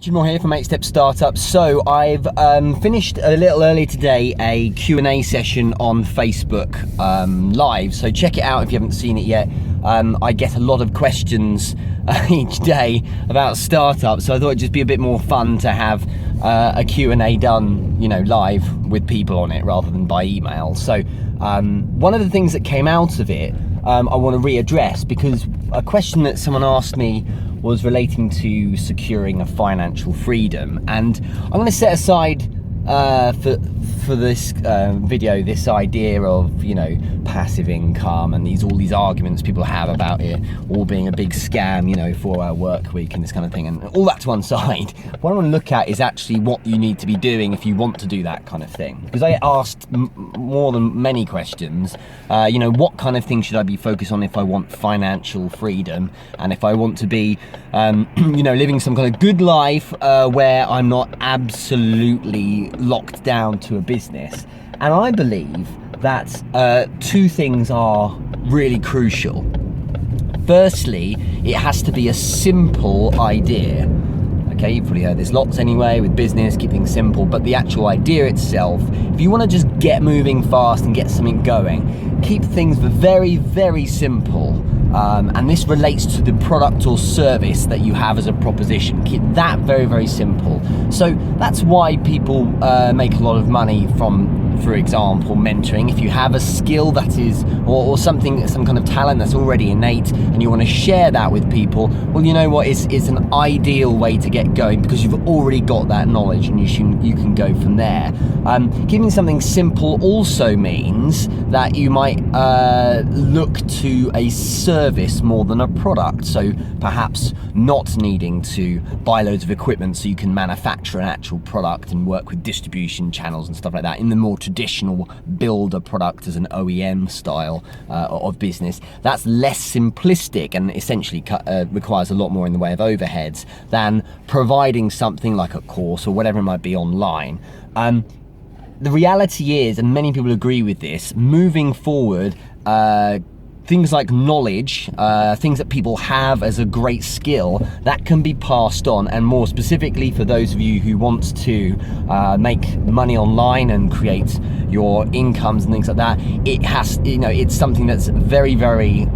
Richard Moore here from 8 Step Startup. So I've finished a little early today a Q&A session on Facebook Live. So check it out if you haven't seen it yet. I get a lot of questions each day about startups, so I thought it'd just be a bit more fun to have a Q&A done, live with people on it rather than by email. So one of the things that came out of it, I want to readdress, because a question that someone asked me was relating to securing a financial freedom, and I'm going to set aside for this video this idea of passive income and all these arguments people have about it all being a big scam, 4-hour work week and this kind of thing, and all that to one side. What I want to look at is actually what you need to be doing if you want to do that kind of thing, because I get asked more than many questions. What kind of thing should I be focused on if I want financial freedom, and if I want to be living some kind of good life where I'm not absolutely locked down to a business. And I believe that two things are really crucial. Firstly, it has to be a simple idea. Okay, you've probably heard this lots anyway with business, keep things simple, but the actual idea itself, if you want to just get moving fast and get something going, keep things very, very simple. And this relates to the product or service that you have as a proposition. Keep that very, very simple. So that's why people make a lot of money from, for example, mentoring. If you have a skill that is, or something, some kind of talent that's already innate, and you want to share that with people, well, you know what? It's an ideal way to get going, because you've already got that knowledge, and you can go from there. Keeping something simple also means that you might look to a service more than a product. So perhaps not needing to buy loads of equipment so you can manufacture an actual product and work with distribution channels and stuff like that in the more traditional build a product as an OEM style of business. That's less simplistic and essentially requires a lot more in the way of overheads than providing something like a course or whatever it might be online. The reality is, and many people agree with this, moving forward, things like knowledge, things that people have as a great skill, that can be passed on. And more specifically for those of you who want to make money online and create your incomes and things like that, it's something that's very, very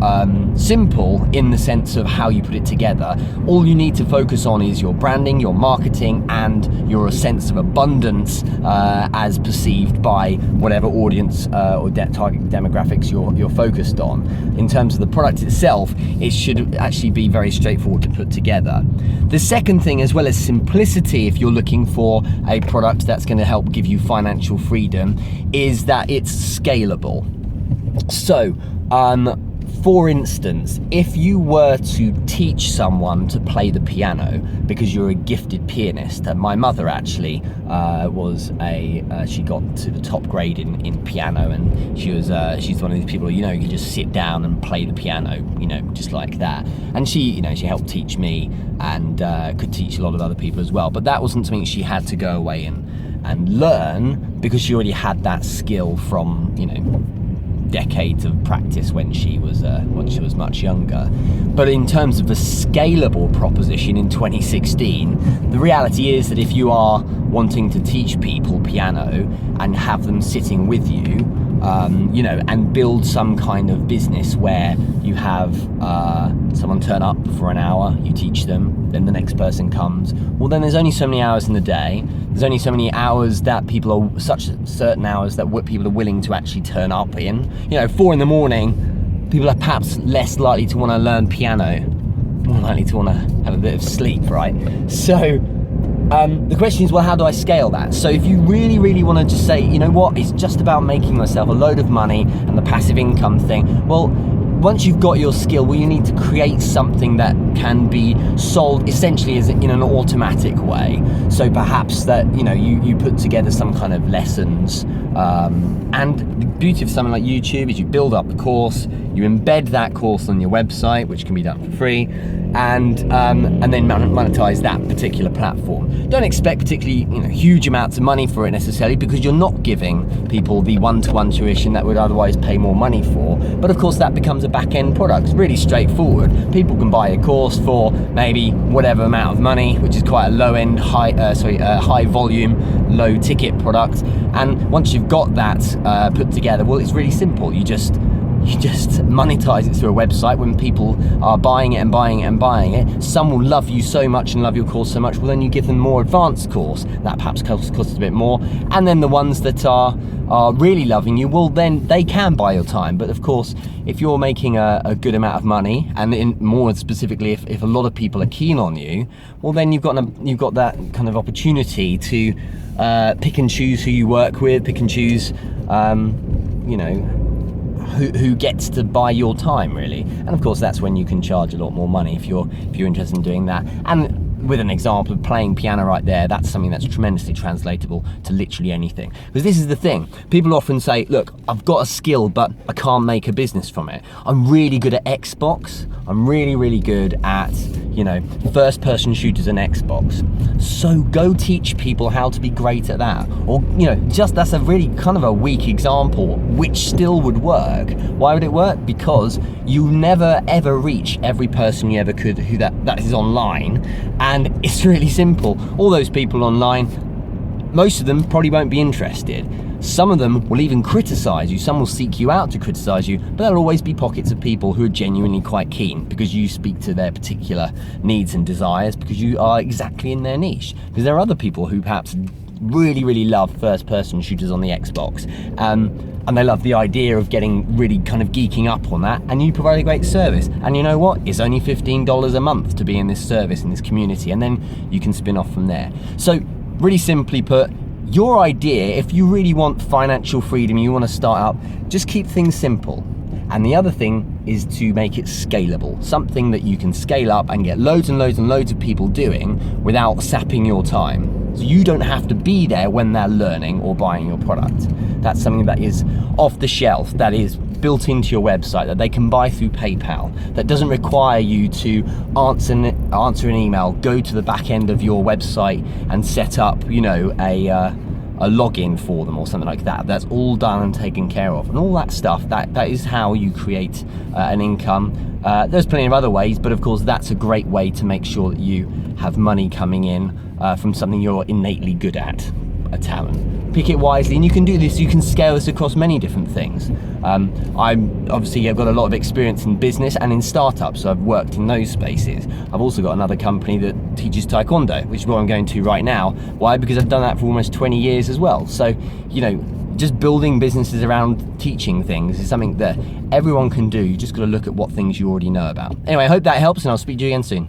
simple in the sense of how you put it together. All you need to focus on is your branding, your marketing, and your sense of abundance as perceived by whatever audience or target demographics you're focused on. In terms of the product itself, it should actually be very straightforward to put together. The second thing, as well as simplicity, if you're looking for a product that's going to help give you financial freedom, is that it's scalable. So, for instance, if you were to teach someone to play the piano because you're a gifted pianist, and my mother actually she got to the top grade in piano, and she's one of these people, you can just sit down and play the piano, just like that. And she helped teach me and could teach a lot of other people as well. But that wasn't something she had to go away and learn, because she already had that skill from, decades of practice when she was much younger. But in terms of a scalable proposition in 2016, the reality is that if you are wanting to teach people piano and have them sitting with you, and build some kind of business where you have someone turn up for an hour, you teach them, then the next person comes. Well, then there's only so many hours in the day. There's only so many hours that certain hours that people are willing to actually turn up in. 4 in the morning, people are perhaps less likely to want to learn piano, more likely to want to have a bit of sleep, right? So the question is, well, how do I scale that? So if you really, really want to just say, it's just about making myself a load of money and the passive income thing, well, once you've got your skill, well, you need to create something that can be sold essentially as in an automatic way. So perhaps that, you put together some kind of lessons. And the beauty of something like YouTube is you build up the course, you embed that course on your website, which can be done for free, and then monetize that particular platform. Don't expect particularly huge amounts of money for it necessarily, because you're not giving people the one-to-one tuition that would otherwise pay more money for. But of course that becomes a back-end products. Really straightforward. People can buy a course for maybe whatever amount of money, which is quite a low-end, high volume, low ticket product. And once you've got that put together, well, it's really simple. You just monetize it through a website. When people are buying it and buying it and buying it, some will love you so much and love your course so much, well then you give them more advanced course that perhaps costs a bit more, and then the ones that are really loving you, well then they can buy your time. But of course, if you're making a good amount of money, and more specifically if a lot of people are keen on you, well then you've got that kind of opportunity to pick and choose who you work with, pick and choose who gets to buy your time, really. And of course that's when you can charge a lot more money if you're interested in doing that. And with an example of playing piano right there, that's something that's tremendously translatable to literally anything. Because this is the thing, people often say, look, I've got a skill but I can't make a business from it. I'm really good at Xbox, I'm really good at first person shooters and Xbox, so go teach people how to be great at that. Or just, that's a really kind of a weak example, which still would work. Why would it work? Because you never ever reach every person you ever could who that is online. And it's really simple. All those people online, most of them probably won't be interested. Some of them will even criticize you. Some will seek you out to criticize you, but there'll always be pockets of people who are genuinely quite keen because you speak to their particular needs and desires, because you are exactly in their niche. Because there are other people who perhaps really love first person shooters on the Xbox, and they love the idea of getting really kind of geeking up on that, and you provide a great service. And you know what? It's only $15 a month to be in this service, in this community, and then you can spin off from there. So really simply put, your idea, if you really want financial freedom, you want to start up, just keep things simple. And the other thing is to make it scalable, something that you can scale up and get loads and loads of people doing without sapping your time. So you don't have to be there when they're learning or buying your product. That's something that is off the shelf, that is built into your website, that they can buy through PayPal, that doesn't require you to answer an email, go to the back end of your website and set up, a login for them or something like that. That's all done and taken care of, and all that stuff, that is how you create an income. There's plenty of other ways, but of course that's a great way to make sure that you have money coming in from something you're innately good at, a talent. Pick it wisely, and you can do this, you can scale this across many different things. I've got a lot of experience in business and in startups, so I've worked in those spaces. I've also got another company that teaches Taekwondo, which is what I'm going to right now. Why? Because I've done that for almost 20 years as well. So, just building businesses around teaching things is something that everyone can do. You just got to look at what things you already know about. Anyway, I hope that helps, and I'll speak to you again soon.